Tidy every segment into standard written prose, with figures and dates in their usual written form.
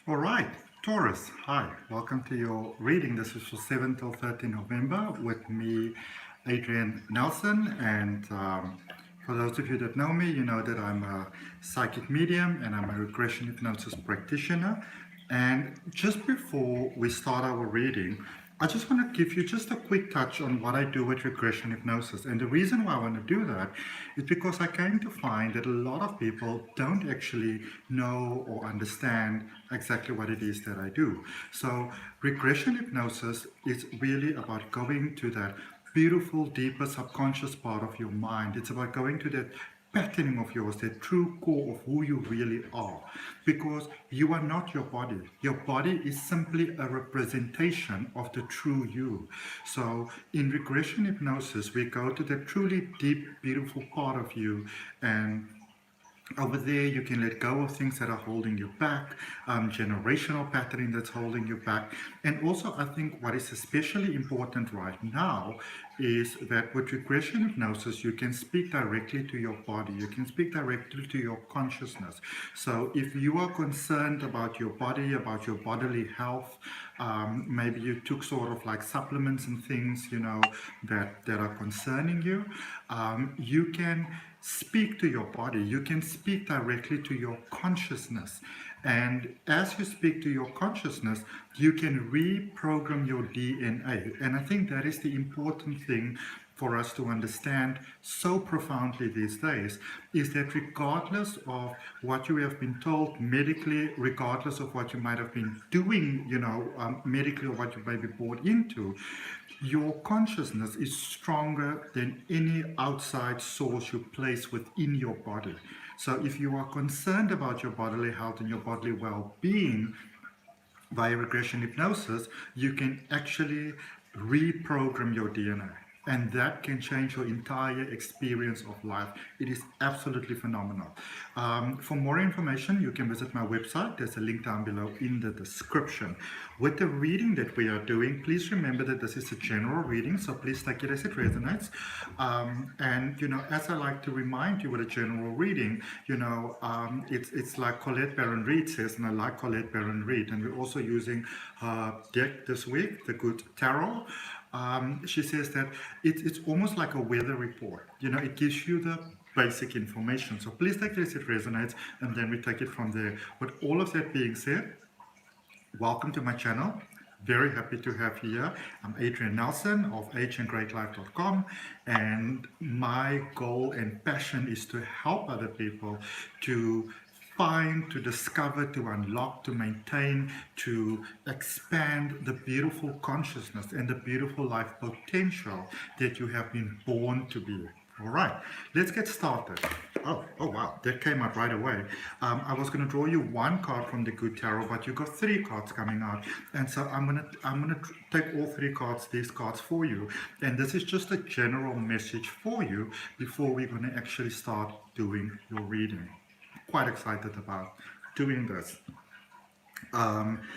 All right, Taurus, hi, welcome to your reading. This is for 7 till 13 November with me, Adrian Nelson. And for those of you that know me, you know that I'm a psychic medium and I'm a regression hypnosis practitioner. And just before we start our reading, I just want to give you just a quick touch on what I do with regression hypnosis. And the reason why I want to do that is because I came to find that a lot of people don't actually know or understand exactly what it is that I do. So regression hypnosis is really about going to that beautiful, deeper subconscious part of your mind. It's about going to that patterning of yours, the true core of who you really are. Because you are not your body. Your body is simply a representation of the true you. So in regression hypnosis, we go to the truly deep, beautiful part of you, and over there, you can let go of things that are holding you back, generational patterning that's holding you back. And also, I think what is especially important right now is that with regression hypnosis, you can speak directly to your body. You can speak directly to your consciousness. So if you are concerned about your body, about your bodily health, maybe you took sort of like supplements and things, that are concerning you, you can speak to your body. You can speak directly to your consciousness. And as you speak to your consciousness, you can reprogram your DNA. And I think that is the important thing for us to understand so profoundly these days, is that regardless of what you have been told medically, regardless of what you might have been doing, medically, or what you may be brought into, your consciousness is stronger than any outside source you place within your body. So if you are concerned about your bodily health and your bodily well-being, via regression hypnosis, you can actually reprogram your DNA. And that can change your entire experience of life. It is absolutely phenomenal. For more information, you can visit my website. There's a link down below in the description. With the reading that we are doing, please remember that this is a general reading, so please take it as it resonates. As I like to remind you with a general reading, it's like Colette Baron Reid says, and I like Colette Baron Reid, and we're also using her deck this week, the Good Tarot. She says that it's almost like a weather report. It gives you the basic information. So please take it as it resonates, and then we take it from there. With all of that being said, welcome to my channel. Very happy to have you here. I'm Adrian Nelson of AHNGreatLife.com, and my goal and passion is to help other people to find, to discover, to unlock, to maintain, to expand the beautiful consciousness and the beautiful life potential that you have been born to be. All right, let's get started. Oh wow, that came out right away. I was going to draw you one card from the Good Tarot, but you got three cards coming out, and so I'm gonna take all three cards, these cards for you, and this is just a general message for you before we're going to actually start doing your reading. Quite excited about doing this.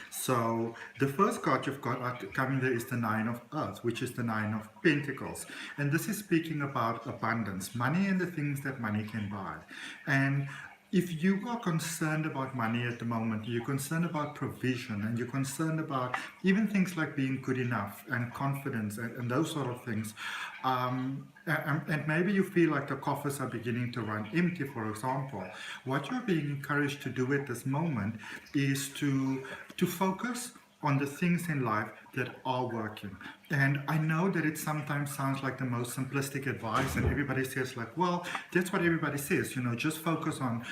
So the first card you've got coming there is the Nine of Earth, which is the Nine of Pentacles. And this is speaking about abundance, money and the things that money can buy. And if you are concerned about money at the moment, you're concerned about provision, and you're concerned about even things like being good enough and confidence and those sort of things, and maybe you feel like the coffers are beginning to run empty, for example, what you're being encouraged to do at this moment is to focus on the things in life that are working. And I know that it sometimes sounds like the most simplistic advice, and everybody says like, well, that's what everybody says, just focus on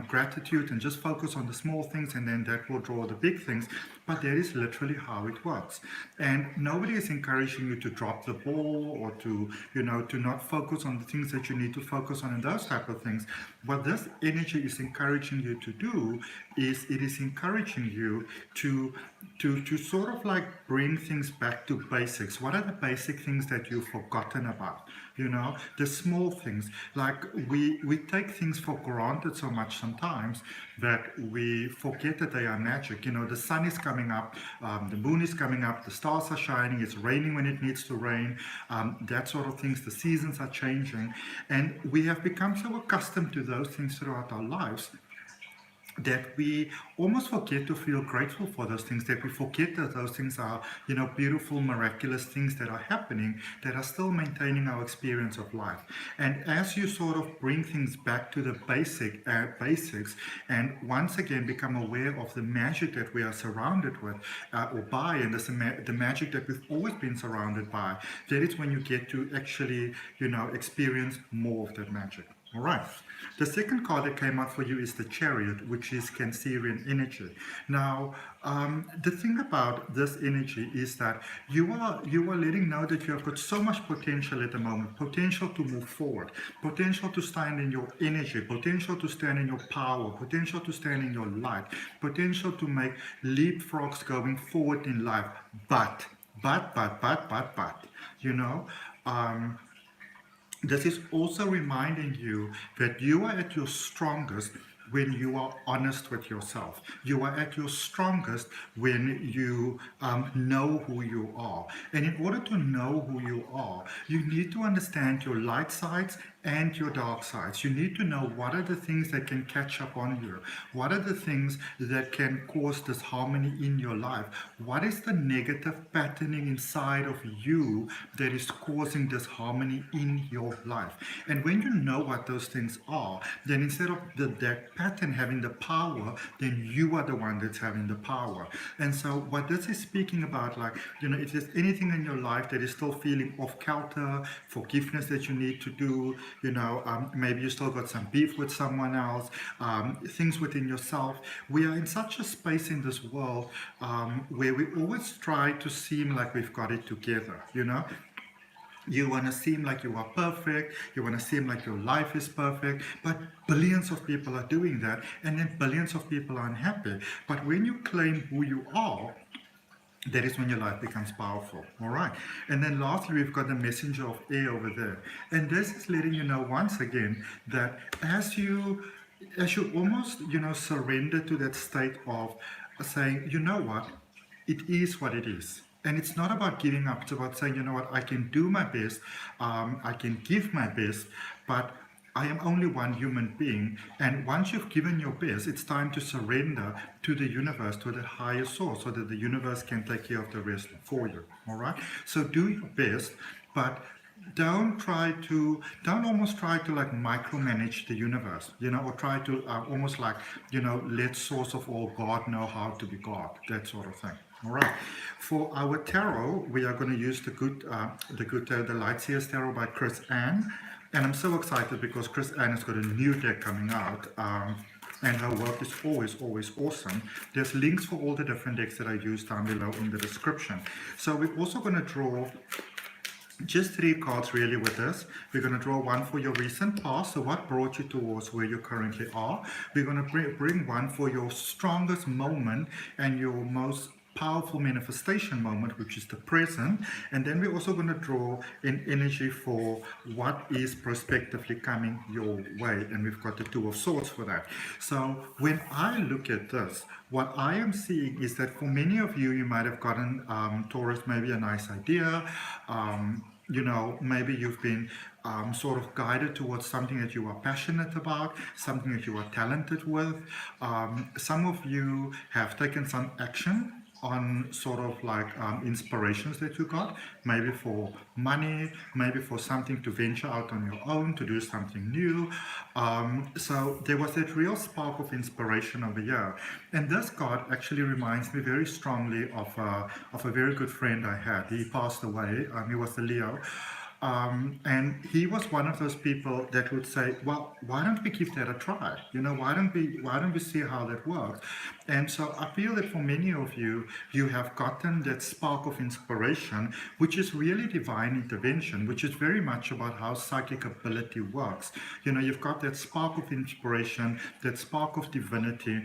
gratitude and just focus on the small things, and then that will draw the big things. But that is literally how it works. And nobody is encouraging you to drop the ball or to not focus on the things that you need to focus on and those type of things. What this energy is encouraging you to do is it is encouraging you to sort of like bring things back to basics. What are the basic things that you've forgotten about? The small things. Like we take things for granted so much sometimes that we forget that they are magic. The sun is coming up, the moon is coming up, the stars are shining, it's raining when it needs to rain, that sort of things. The seasons are changing, and we have become so accustomed to those things throughout our lives that we almost forget to feel grateful for those things, that we forget that those things are, beautiful, miraculous things that are happening, that are still maintaining our experience of life. And as you sort of bring things back to the basics, and once again become aware of the magic that we are surrounded with or by, and the magic that we've always been surrounded by, that is when you get to actually, experience more of that magic. All right. The second card that came out for you is the Chariot, which is Cancerian energy. Now, the thing about this energy is that you are letting know that you have got so much potential at the moment, potential to move forward, potential to stand in your energy, potential to stand in your power, potential to stand in your light, potential to make leapfrogs going forward in life. But, you know, this is also reminding you that you are at your strongest when you are honest with yourself. You are at your strongest when you know who you are. And in order to know who you are, you need to understand your light sides and your dark sides. You need to know what are the things that can catch up on you. What are the things that can cause disharmony in your life? What is the negative patterning inside of you that is causing disharmony in your life? And when you know what those things are, then instead of that pattern having the power, then you are the one that's having the power. And so what this is speaking about, like, if there's anything in your life that is still feeling off kilter, forgiveness that you need to do, maybe you still got some beef with someone else, things within yourself. We are in such a space in this world where we always try to seem like we've got it together, You want to seem like you are perfect. You want to seem like your life is perfect. But billions of people are doing that, and then billions of people are unhappy. But when you claim who you are, that is when your life becomes powerful. All right. And then lastly, we've got the messenger of air over there. And this is letting you know once again that as you almost, surrender to that state of saying, you know what, it is what it is. And it's not about giving up. It's about saying, you know what, I can do my best. I can give my best, but I am only one human being. And once you've given your best, it's time to surrender to the universe, to the higher source, so that the universe can take care of the rest for you. All right. So do your best, but don't almost try to like micromanage the universe, or try to almost like, let source of all God know how to be God, that sort of thing. All right. For our tarot, we are going to use the Lightseers Tarot by Chris Ann. And I'm so excited because Chris Ann has got a new deck coming out. And her work is always, always awesome. There's links for all the different decks that I use down below in the description. So we're also going to draw just 3 cards really with this. We're going to draw one for your recent past, so what brought you towards where you currently are. We're going to bring one for your strongest moment and your most powerful manifestation moment, which is the present. And then we're also going to draw an energy for what is prospectively coming your way, and we've got the 2 of Swords for that. So when I look at this, what I am seeing is that for many of you, you might have gotten Taurus, maybe a nice idea. Maybe you've been sort of guided towards something that you are passionate about, something that you are talented with. Some of you have taken some action on sort of like inspirations that you got, maybe for money, maybe for something to venture out on your own, to do something new. So there was that real spark of inspiration over here. And this card actually reminds me very strongly of a very good friend I had. He passed away. He was a Leo. And he was one of those people that would say, well, why don't we give that a try? Why don't we see how that works? And so I feel that for many of you, you have gotten that spark of inspiration, which is really divine intervention, which is very much about how psychic ability works. You've got that spark of inspiration, that spark of divinity,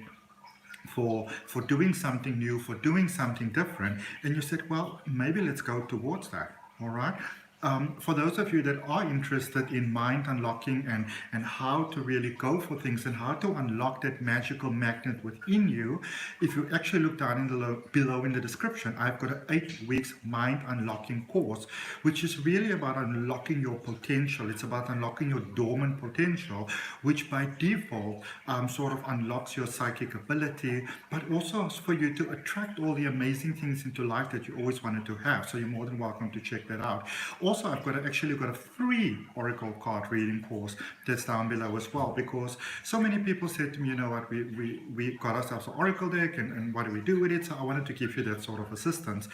for doing something new, for doing something different. And you said, well, maybe let's go towards that. All right. For those of you that are interested in mind unlocking and how to really go for things and how to unlock that magical magnet within you, if you actually look down in the below in the description, I've got an 8 weeks mind unlocking course, which is really about unlocking your potential. It's about unlocking your dormant potential, which by default sort of unlocks your psychic ability, but also for you to attract all the amazing things into life that you always wanted to have. So you're more than welcome to check that out. Also, I've got a free oracle card reading course that's down below as well, because so many people said to me, you know what, we got ourselves an oracle deck, and what do we do with it? So I wanted to give you that sort of assistance.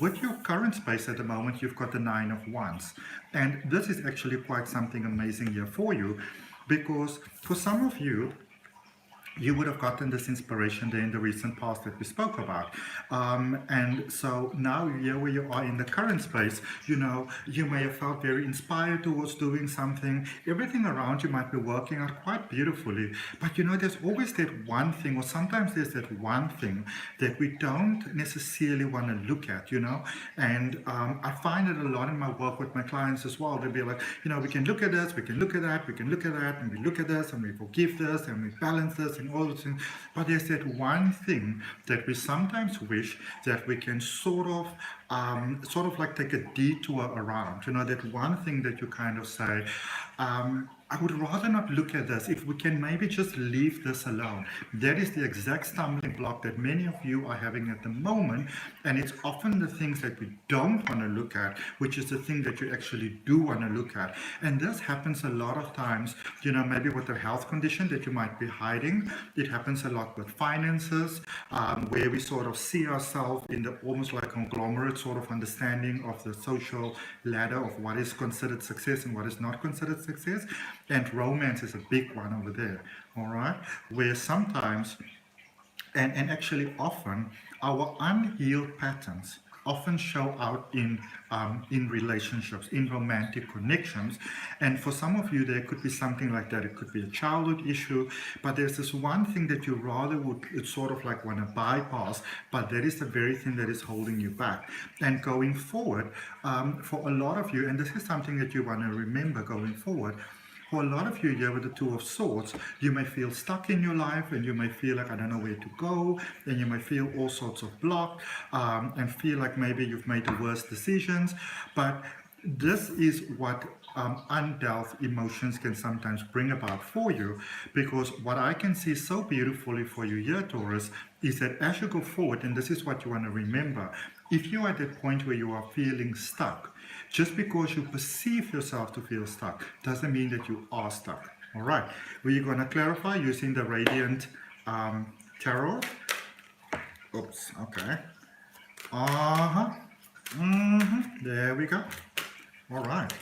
With your current space at the moment, you've got the 9 of Wands, and this is actually quite something amazing here for you, because for some of you, you would have gotten this inspiration there in the recent past that we spoke about. And so now here where you are in the current space, you know, you may have felt very inspired towards doing something. Everything around you might be working out quite beautifully, but you know, there's always that one thing, or sometimes there's that one thing that we don't necessarily want to look at, you know. And I find it a lot in my work with my clients as well. They'll be like, you know, we can look at this, we can look at that, we can look at that, and we look at this, and we forgive this, and we balance this, and all those things. But there's that one thing that we sometimes wish that we can sort of like take a detour around, you know, that one thing that you kind of say, I would rather not look at this. If we can maybe just leave this alone. That is the exact stumbling block that many of you are having at the moment. And it's often the things that we don't want to look at, which is the thing that you actually do want to look at. And this happens a lot of times, you know, maybe with a health condition that you might be hiding. It happens a lot with finances, where we sort of see ourselves in the almost like conglomerate sort of understanding of the social ladder of what is considered success and what is not considered success. And romance is a big one over there, all right? Where sometimes, and actually often, our unhealed patterns often show out in relationships, in romantic connections. And for some of you, there could be something like that. It could be a childhood issue, but there's this one thing that you rather would sort of like want to bypass, but that is the very thing that is holding you back. And going forward, for a lot of you, and this is something that you want to remember going forward, for a lot of you here with the Two of Swords, you may feel stuck in your life, and you may feel like, I don't know where to go, and you may feel all sorts of blocked, and feel like maybe you've made the worst decisions. But this is what undealt emotions can sometimes bring about for you, because what I can see so beautifully for you here, Taurus, is that as you go forward, and this is what you want to remember, if you're at that point where you are feeling stuck, just because you perceive yourself to feel stuck doesn't mean that you are stuck. All right, we're going to clarify using the Radiant Tarot. Oops, okay. There we go. All right.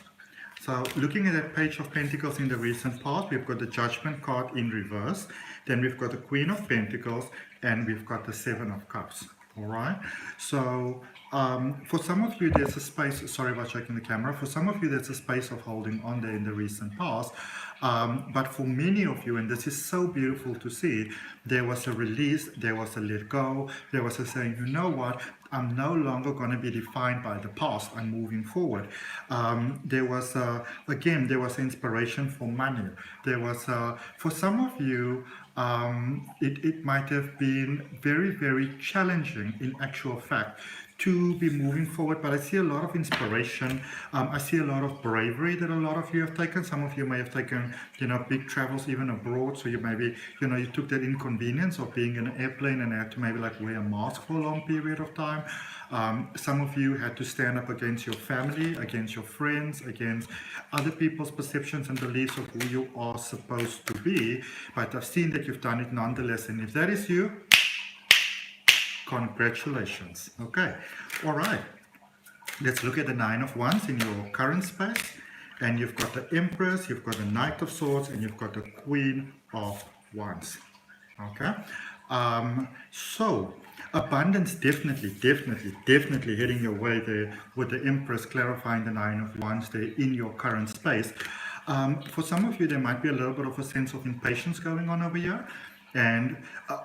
So looking at that Page of Pentacles in the recent past, we've got the Judgment card in reverse. Then we've got the Queen of Pentacles, and we've got the Seven of Cups. All right. So for some of you, there's a space, sorry about checking the camera. For some of you, there's a space of holding on there in the recent past. But for many of you, and this is so beautiful to see, there was a release, there was a let go, there was a saying, you know what, I'm no longer going to be defined by the past, I'm moving forward. There was, again, there was inspiration for money. There was, for some of you, it might have been very, very challenging in actual fact to be moving forward, but I see a lot of inspiration. I see a lot of bravery that a lot of you have taken. Some of you may have taken, you know, big travels even abroad. So you maybe, you know, you took that inconvenience of being in an airplane and had to maybe like wear a mask for a long period of time. Some of you had to stand up against your family, against your friends, against other people's perceptions and beliefs of who you are supposed to be. But I've seen that you've done it nonetheless. And if that is you, congratulations. Okay, all right. Let's look at the Nine of Wands in your current space. And you've got the Empress, you've got the Knight of Swords, and you've got the Queen of Wands. Okay, so abundance definitely heading your way there with the Empress clarifying the Nine of Wands there in your current space. For some of you, there might be a little bit of a sense of impatience going on over here. And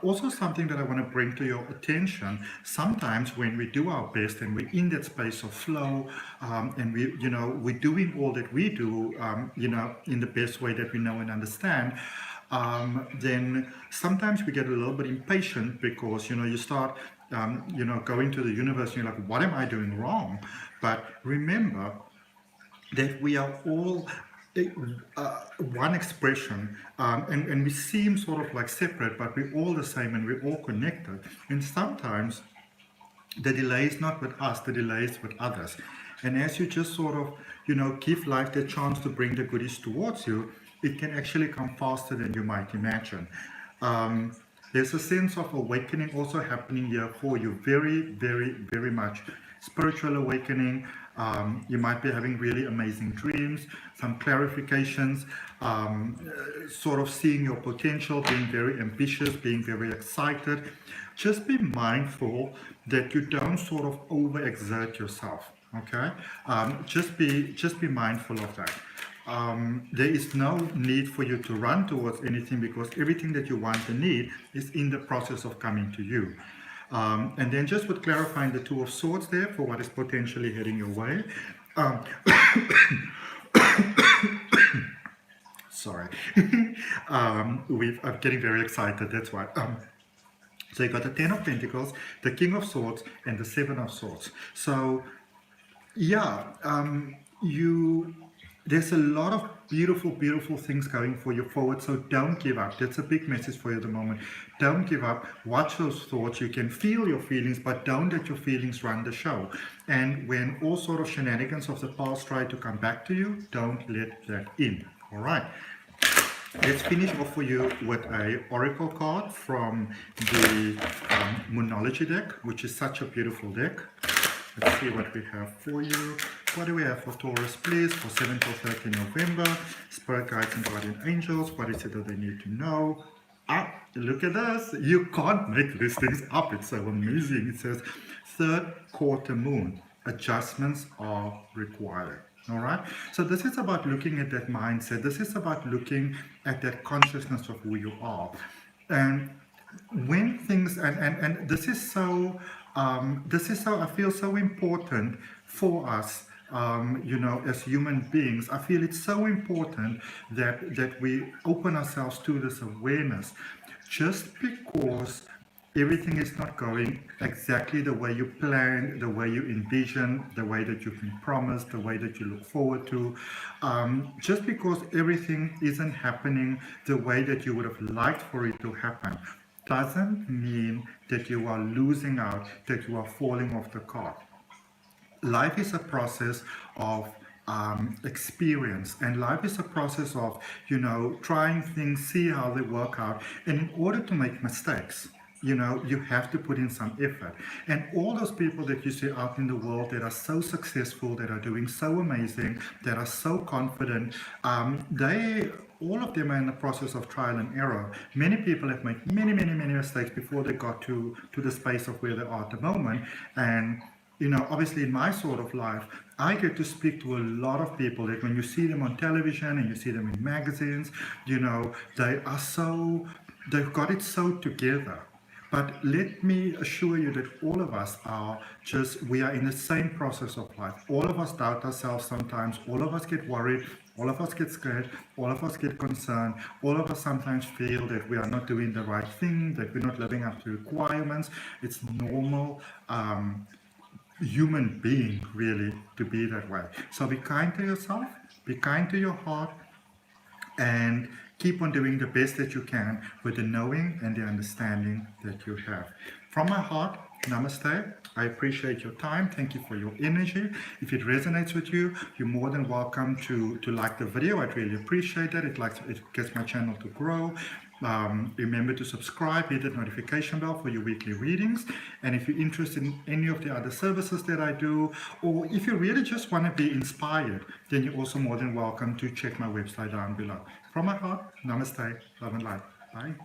also something that I want to bring to your attention, sometimes when we do our best and we're in that space of flow, and we're doing all that we do, in the best way that we know and understand, then sometimes we get a little bit impatient because, you start, going to the universe and you're like, what am I doing wrong? But remember that we are all one expression, and we seem sort of like separate, but we're all the same and we're all connected. And sometimes the delay is not with us, the delay is with others. And as you just sort of, give life the chance to bring the goodies towards you, it can actually come faster than you might imagine. There's a sense of awakening also happening here for you, very, very, very much. Spiritual awakening. You might be having really amazing dreams, some clarifications, sort of seeing your potential, being very ambitious, being very excited. Just be mindful that you don't sort of overexert yourself. Okay, just be mindful of that. There is no need for you to run towards anything because everything that you want and need is in the process of coming to you. And then just with clarifying the Two of Swords there for what is potentially heading your way. Sorry. I'm getting very excited, that's why. So you got the Ten of Pentacles, the King of Swords, and the Seven of Swords. So yeah, there's a lot of beautiful, beautiful things going for you forward, so don't give up. That's a big message for you at the moment. Don't give up. Watch those thoughts. You can feel your feelings, but don't let your feelings run the show. And when all sort of shenanigans of the past try to come back to you, don't let that in. All right. Let's finish off for you with a oracle card from the Moonology deck, which is such a beautiful deck. Let's see what we have for you. What do we have for Taurus, please, for 7 to 13 November? Spirit guides and guardian angels, what is it that they need to know? Ah, look at this. You can't make these things up. It's so amazing. It says, third quarter moon, adjustments are required. All right. So this is about looking at that mindset. This is about looking at that consciousness of who you are. And when things, and this is so I feel so important for us, as human beings. I feel it's so important that we open ourselves to this awareness. Just because everything is not going exactly the way you planned, the way you envision, the way that you've been promised, the way that you look forward to, just because everything isn't happening the way that you would have liked for it to happen, doesn't mean that you are losing out, that you are falling off the cart. Life is a process of experience, and life is a process of, trying things, see how they work out. And in order to make mistakes, you have to put in some effort. And all those people that you see out in the world that are so successful, that are doing so amazing, that are so confident, all of them are in the process of trial and error. Many people have made many, many, many mistakes before they got to the space of where they are at the moment. And, obviously in my sort of life, I get to speak to a lot of people that when you see them on television and you see them in magazines, they've got it so together. But let me assure you that all of us we are in the same process of life. All of us doubt ourselves sometimes. All of us get worried. All of us get scared. All of us get concerned. All of us sometimes feel that we are not doing the right thing, that we're not living up to requirements. It's normal human being, really, to be that way. So be kind to yourself. Be kind to your heart. And keep on doing the best that you can with the knowing and the understanding that you have. From my heart, namaste. I appreciate your time. Thank you for your energy. If it resonates with you, you're more than welcome to like the video. I'd really appreciate that. It gets my channel to grow. Remember to subscribe, hit that notification bell for your weekly readings. And if you're interested in any of the other services that I do, or if you really just want to be inspired, then you're also more than welcome to check my website down below. From my heart, namaste, love and light. Bye.